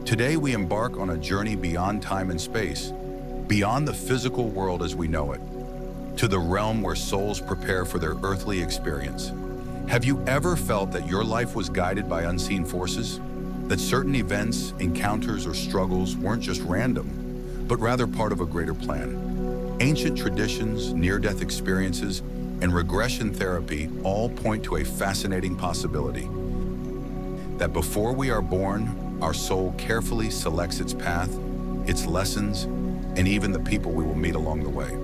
Today we embark on a journey beyond time and space, beyond the physical world as we know it, to the realm where souls prepare for their earthly experience. Have you ever felt that your life was guided by unseen forces? That certain events, encounters, or struggles weren't just random, but rather part of a greater plan? Ancient traditions, near-death experiences, and regression therapy all point to a fascinating possibility. That before we are born, our soul carefully selects its path, its lessons, and even the people we will meet along the way.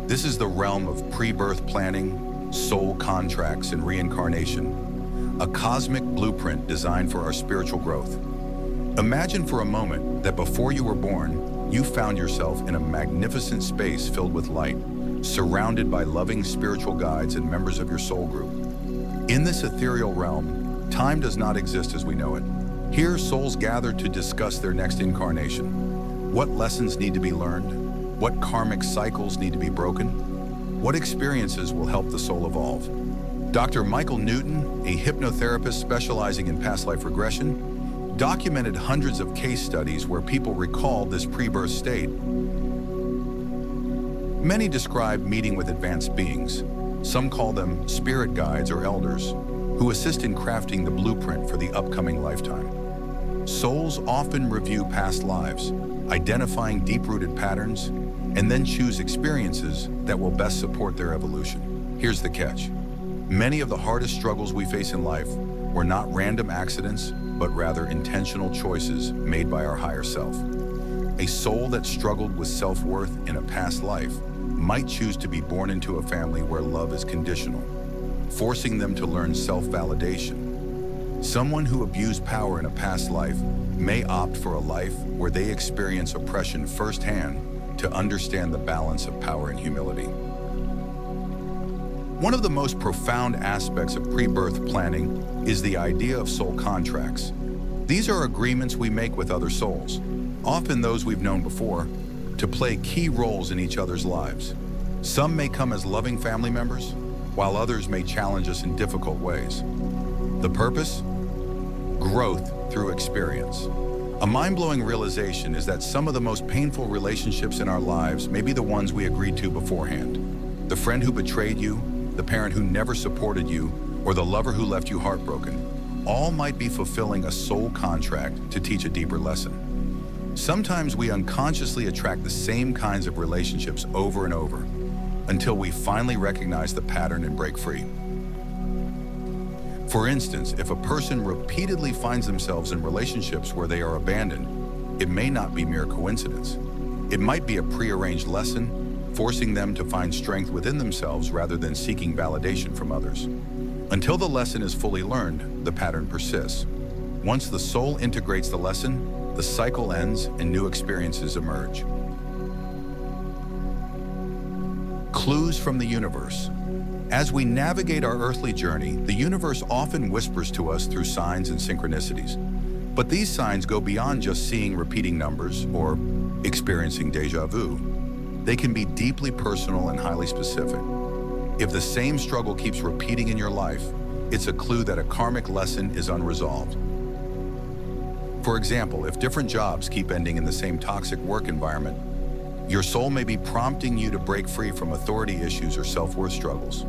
This is the realm of pre-birth planning, soul contracts, and reincarnation, a cosmic blueprint designed for our spiritual growth. Imagine for a moment that before you were born, you found yourself in a magnificent space filled with light, surrounded by loving spiritual guides and members of your soul group. In this ethereal realm, time does not exist as we know it. Here, souls gather to discuss their next incarnation. What lessons need to be learned? What karmic cycles need to be broken? What experiences will help the soul evolve? Dr. Michael Newton, a hypnotherapist specializing in past life regression, documented hundreds of case studies where people recalled this pre-birth state. Many describe meeting with advanced beings. Some call them spirit guides or elders, who assist in crafting the blueprint for the upcoming lifetime. Souls often review past lives, identifying deep-rooted patterns, and then choose experiences that will best support their evolution. Here's the catch. Many of the hardest struggles we face in life were not random accidents, but rather intentional choices made by our higher self. A soul that struggled with self-worth in a past life might choose to be born into a family where love is conditional, forcing them to learn self-validation. Someone who abused power in a past life may opt for a life where they experience oppression firsthand to understand the balance of power and humility. One of the most profound aspects of pre-birth planning is the idea of soul contracts. These are agreements we make with other souls, often those we've known before, to play key roles in each other's lives. Some may come as loving family members, while others may challenge us in difficult ways. The purpose? Growth through experience. A mind-blowing realization is that some of the most painful relationships in our lives may be the ones we agreed to beforehand. The friend who betrayed you, the parent who never supported you, or the lover who left you heartbroken, all might be fulfilling a soul contract to teach a deeper lesson. Sometimes we unconsciously attract the same kinds of relationships over and over, until we finally recognize the pattern and break free. For instance, if a person repeatedly finds themselves in relationships where they are abandoned, it may not be mere coincidence. It might be a prearranged lesson, forcing them to find strength within themselves rather than seeking validation from others. Until the lesson is fully learned, the pattern persists. Once the soul integrates the lesson, the cycle ends and new experiences emerge. Clues from the universe. As we navigate our earthly journey, the universe often whispers to us through signs and synchronicities. But these signs go beyond just seeing repeating numbers or experiencing déjà vu. They can be deeply personal and highly specific. If the same struggle keeps repeating in your life, it's a clue that a karmic lesson is unresolved. For example, if different jobs keep ending in the same toxic work environment, your soul may be prompting you to break free from authority issues or self-worth struggles.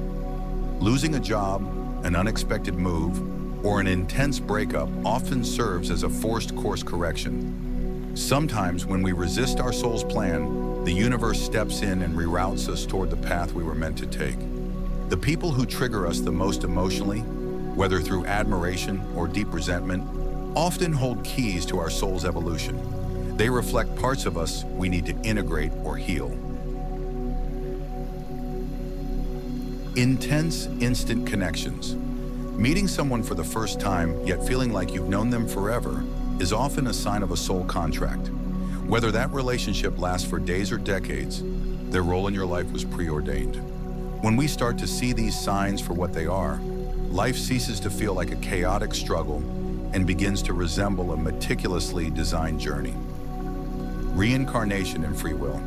Losing a job, an unexpected move, or an intense breakup often serves as a forced course correction. Sometimes when we resist our soul's plan, the universe steps in and reroutes us toward the path we were meant to take. The people who trigger us the most emotionally, whether through admiration or deep resentment, often hold keys to our soul's evolution. They reflect parts of us we need to integrate or heal. Intense, instant connections. Meeting someone for the first time, yet feeling like you've known them forever, is often a sign of a soul contract. Whether that relationship lasts for days or decades, their role in your life was preordained. When we start to see these signs for what they are, life ceases to feel like a chaotic struggle and begins to resemble a meticulously designed journey. Reincarnation and free will.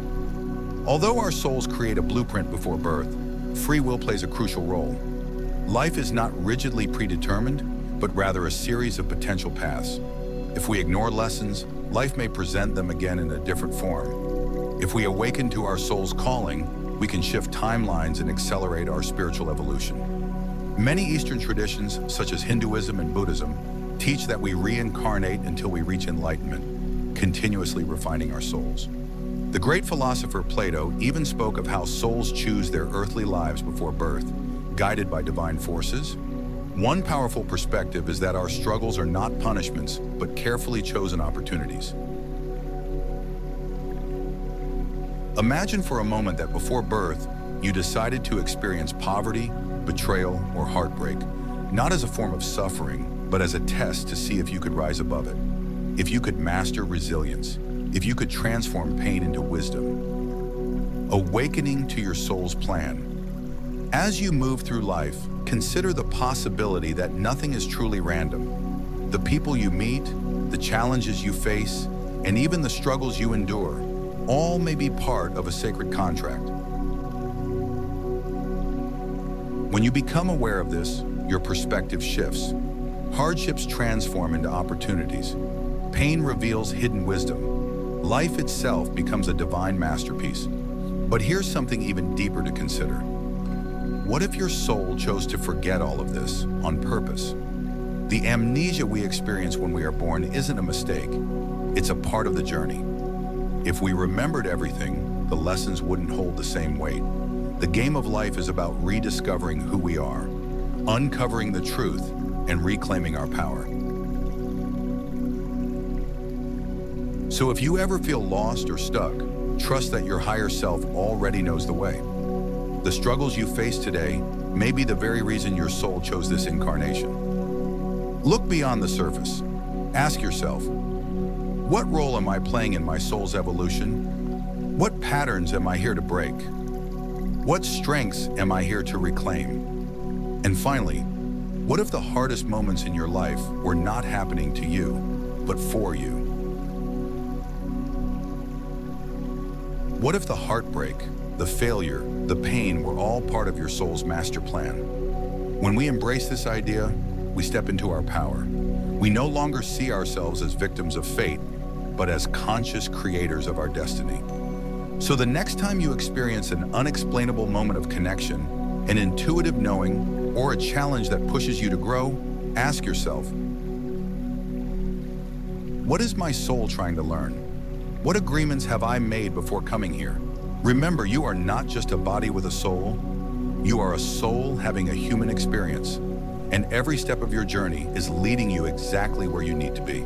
Although our souls create a blueprint before birth, free will plays a crucial role. Life is not rigidly predetermined, but rather a series of potential paths. If we ignore lessons, life may present them again in a different form. If we awaken to our soul's calling, we can shift timelines and accelerate our spiritual evolution. Many Eastern traditions, such as Hinduism and Buddhism, teach that we reincarnate until we reach enlightenment, continuously refining our souls. The great philosopher Plato even spoke of how souls choose their earthly lives before birth, guided by divine forces. One powerful perspective is that our struggles are not punishments, but carefully chosen opportunities. Imagine for a moment that before birth, you decided to experience poverty, betrayal, or heartbreak, not as a form of suffering, but as a test to see if you could rise above it, if you could master resilience, if you could transform pain into wisdom. Awakening to your soul's plan. As you move through life, consider the possibility that nothing is truly random. The people you meet, the challenges you face, and even the struggles you endure, all may be part of a sacred contract. When you become aware of this, your perspective shifts. Hardships transform into opportunities. Pain reveals hidden wisdom. Life itself becomes a divine masterpiece. But here's something even deeper to consider. What if your soul chose to forget all of this on purpose? The amnesia we experience when we are born isn't a mistake. It's a part of the journey. If we remembered everything, the lessons wouldn't hold the same weight. The game of life is about rediscovering who we are, uncovering the truth, and reclaiming our power. So if you ever feel lost or stuck, trust that your higher self already knows the way. The struggles you face today may be the very reason your soul chose this incarnation. Look beyond the surface. Ask yourself, what role am I playing in my soul's evolution? What patterns am I here to break? What strengths am I here to reclaim? And finally, what if the hardest moments in your life were not happening to you, but for you? What if the heartbreak, the failure, the pain were all part of your soul's master plan? When we embrace this idea, we step into our power. We no longer see ourselves as victims of fate, but as conscious creators of our destiny. So the next time you experience an unexplainable moment of connection, an intuitive knowing, or a challenge that pushes you to grow, ask yourself, what is my soul trying to learn? What agreements have I made before coming here? Remember, you are not just a body with a soul. You are a soul having a human experience, and every step of your journey is leading you exactly where you need to be.